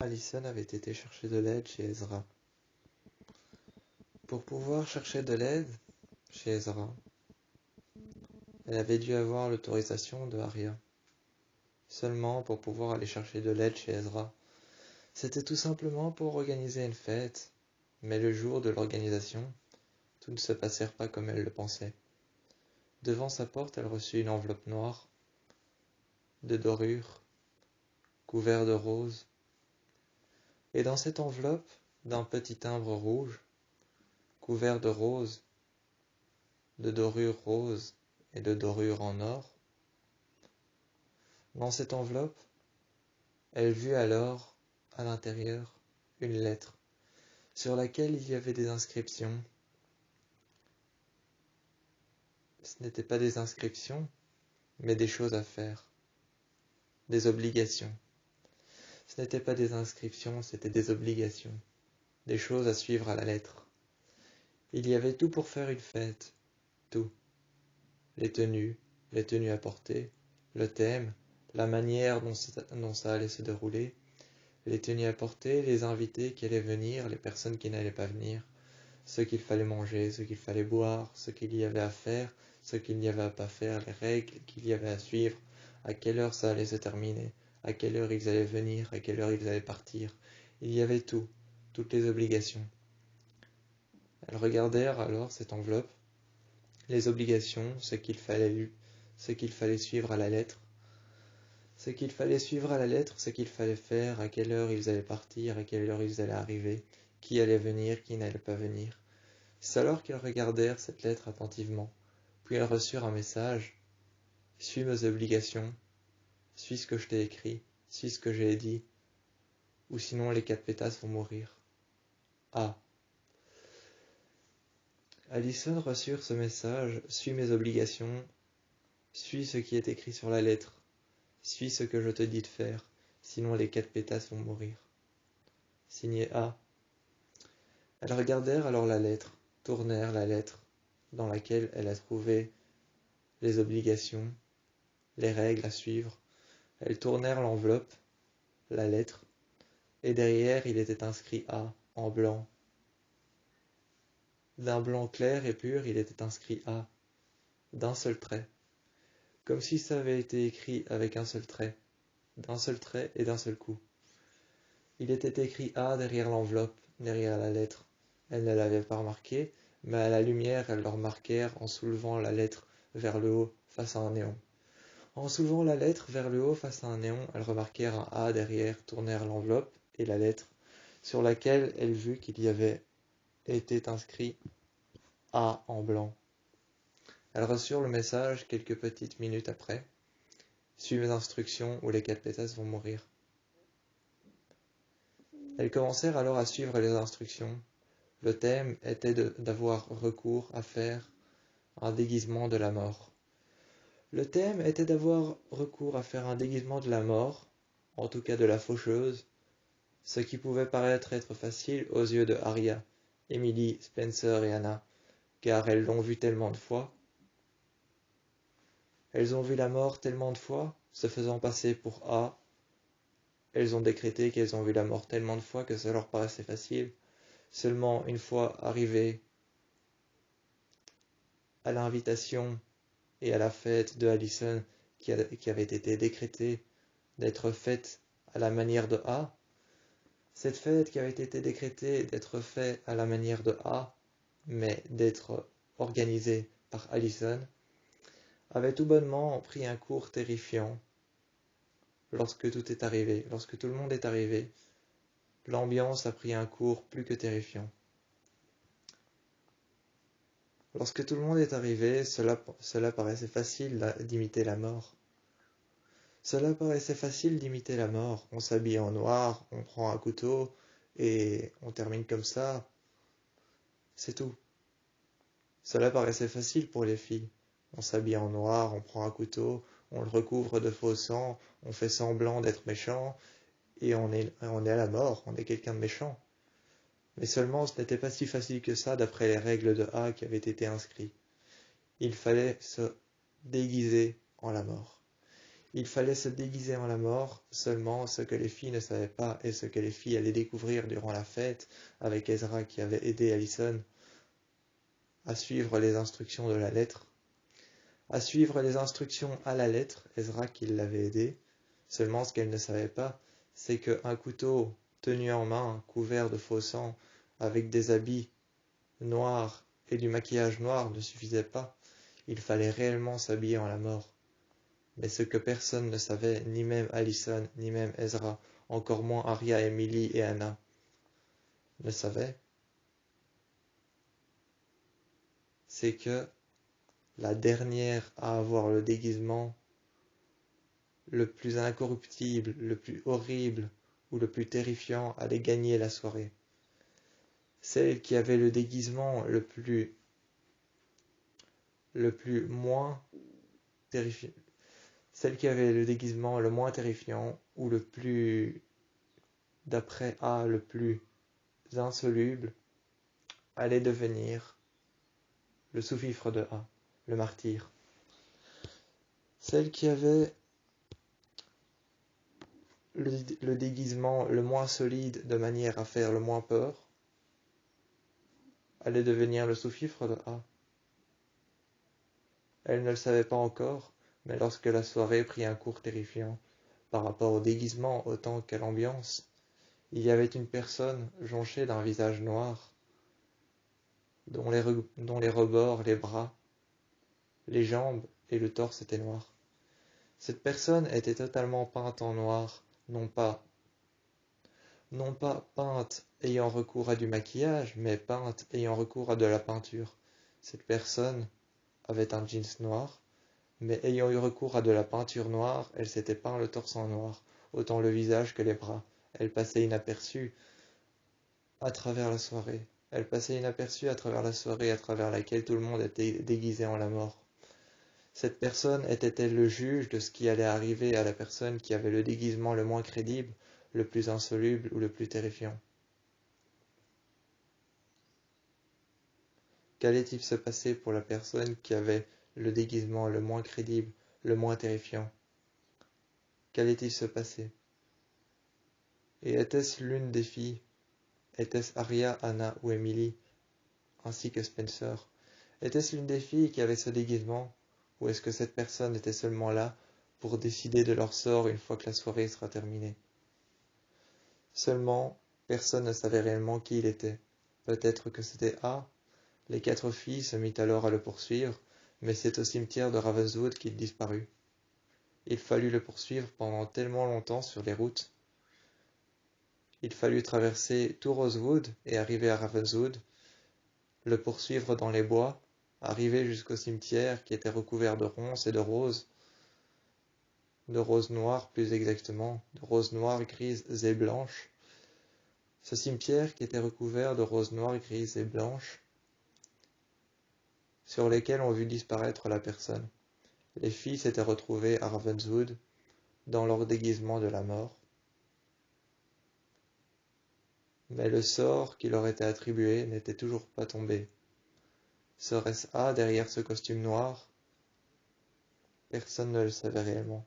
Alison avait été chercher de l'aide chez Ezra. Pour pouvoir chercher de l'aide chez Ezra, elle avait dû avoir l'autorisation de Arya. Seulement pour pouvoir aller chercher de l'aide chez Ezra. C'était tout simplement pour organiser une fête, mais le jour de l'organisation, tout ne se passait pas comme elle le pensait. Devant sa porte, elle reçut une enveloppe noire, de dorure, couverte de roses, et dans cette enveloppe, d'un petit timbre rouge, couvert de roses, de dorure rose et de dorure en or, dans cette enveloppe, elle vit alors, à l'intérieur, une lettre, sur laquelle il y avait des inscriptions. Ce n'étaient pas des inscriptions, mais des choses à faire, des obligations. Ce n'étaient pas des inscriptions, c'étaient des obligations, des choses à suivre à la lettre. Il y avait tout pour faire une fête, tout. Les tenues à porter, le thème, la manière dont ça allait se dérouler, les tenues à porter, les invités qui allaient venir, les personnes qui n'allaient pas venir, ce qu'il fallait manger, ce qu'il fallait boire, ce qu'il y avait à faire, ce qu'il n'y avait à pas faire, les règles qu'il y avait à suivre, à quelle heure ça allait se terminer, à quelle heure ils allaient venir, à quelle heure ils allaient partir. Il y avait tout, toutes les obligations. Elles regardèrent alors cette enveloppe, les obligations, ce qu'il fallait suivre à la lettre, ce qu'il fallait faire, à quelle heure ils allaient partir, à quelle heure ils allaient arriver, qui allait venir, qui n'allait pas venir. C'est alors qu'ils regardèrent cette lettre attentivement, puis ils reçurent un message. « Suis mes obligations, suis ce que je t'ai écrit, suis ce que j'ai dit, ou sinon les 4 pétasses vont mourir. » Ah. Alison reçut ce message. « Suis mes obligations, suis ce qui est écrit sur la lettre, suis ce que je te dis de faire, sinon les 4 pétasses vont mourir. » Signé A. Elles regardèrent alors la lettre, tournèrent la lettre, dans laquelle elle a trouvé les obligations, les règles à suivre. Elles tournèrent l'enveloppe, la lettre, et derrière il était inscrit A, en blanc. D'un blanc clair et pur, il était inscrit A, d'un seul trait, comme si ça avait été écrit avec un seul trait, d'un seul trait et d'un seul coup. Il était écrit A derrière l'enveloppe, derrière la lettre. Elle ne l'avait pas remarqué, mais à la lumière, elles le remarquèrent en soulevant la lettre vers le haut, face à un néon. En soulevant la lettre vers le haut, face à un néon, elles remarquèrent un A derrière, tournèrent l'enveloppe et la lettre, sur laquelle elles vurent qu'il y avait été inscrit A en blanc. Elles reçurent le message quelques petites minutes après. Suis mes instructions ou les 4 pétasses vont mourir. Elles commencèrent alors à suivre les instructions. Le thème était d'avoir recours à faire un déguisement de la mort. Le thème était d'avoir recours à faire un déguisement de la mort, en tout cas de la faucheuse, ce qui pouvait paraître être facile aux yeux de Arya, Emily, Spencer et Anna, car elles l'ont vu tellement de fois. Elles ont vu la mort tellement de fois, se faisant passer pour A. Elles ont décrété qu'elles ont vu la mort tellement de fois que ça leur paraissait facile. Seulement une fois arrivées à l'invitation et à la fête de Alison qui avait été décrétée d'être faite à la manière de A, cette fête qui avait été décrétée d'être faite à la manière de A, mais d'être organisée par Alison, avait tout bonnement pris un cours terrifiant. Lorsque tout est arrivé, lorsque tout le monde est arrivé, l'ambiance a pris un cours plus que terrifiant. Lorsque tout le monde est arrivé, cela paraissait facile d'imiter la mort. Cela paraissait facile d'imiter la mort. On s'habille en noir, on prend un couteau et on termine comme ça. C'est tout. Cela paraissait facile pour les filles. On s'habille en noir, on prend un couteau, on le recouvre de faux sang, on fait semblant d'être méchant et on est à la mort, on est quelqu'un de méchant. Mais seulement ce n'était pas si facile que ça d'après les règles de A qui avaient été inscrites. Il fallait se déguiser en la mort. Il fallait se déguiser en la mort, seulement ce que les filles ne savaient pas et ce que les filles allaient découvrir durant la fête avec Ezra qui avait aidé Allison à suivre les instructions de la lettre. À suivre les instructions à la lettre, Ezra qui l'avait aidé. Seulement ce qu'elle ne savait pas, c'est qu'un couteau tenu en main, couvert de faux sang, avec des habits noirs et du maquillage noir ne suffisait pas. Il fallait réellement s'habiller en la mort. Mais ce que personne ne savait, ni même Allison, ni même Ezra, encore moins Arya, Emily et Anna, ne savaient, c'est que la dernière à avoir le déguisement le plus incorruptible, le plus horrible ou le plus terrifiant allait gagner la soirée. Celle qui avait le déguisement le plus moins terrifiant, celle qui avait le déguisement le moins terrifiant ou le plus, d'après A, le plus insoluble, allait devenir le sous-fifre de A, le martyr. Celle qui avait le déguisement le moins solide de manière à faire le moins peur allait devenir le sous-fifre de A. Elle ne le savait pas encore, mais lorsque la soirée prit un cours terrifiant, par rapport au déguisement autant qu'à l'ambiance, il y avait une personne jonchée d'un visage noir, dont les rebords, les bras, les jambes et le torse étaient noirs. Cette personne était totalement peinte en noir, non pas peinte ayant recours à du maquillage, mais peinte ayant recours à de la peinture. Cette personne avait un jeans noir, mais ayant eu recours à de la peinture noire, elle s'était peint le torse en noir, autant le visage que les bras. Elle passait inaperçue à travers la soirée. Elle passait inaperçue à travers la soirée à travers laquelle tout le monde était déguisé en la mort. Cette personne était-elle le juge de ce qui allait arriver à la personne qui avait le déguisement le moins crédible, le plus insoluble ou le plus terrifiant? Qu'allait-il se passer pour la personne qui avait le déguisement le moins crédible, le moins terrifiant? Qu'allait-il se passer? Et était-ce l'une des filles? Était-ce Arya, Anna ou Emily, ainsi que Spencer? Était-ce l'une des filles qui avait ce déguisement? Ou est-ce que cette personne était seulement là pour décider de leur sort une fois que la soirée sera terminée? Seulement, personne ne savait réellement qui il était. Peut-être que c'était A. Les 4 filles se mirent alors à le poursuivre, mais c'est au cimetière de Ravenswood qu'il disparut. Il fallut le poursuivre pendant tellement longtemps sur les routes. Il fallut traverser tout Rosewood et arriver à Ravenswood, le poursuivre dans les bois, arriver jusqu'au cimetière qui était recouvert de ronces et de roses noires plus exactement, de roses noires, grises et blanches. Ce cimetière qui était recouvert de roses noires, grises et blanches, sur lesquelles on vit disparaître la personne. Les filles s'étaient retrouvées à Ravenswood, dans leur déguisement de la mort. Mais le sort qui leur était attribué n'était toujours pas tombé. Serait-ce A derrière ce costume noir? Personne ne le savait réellement.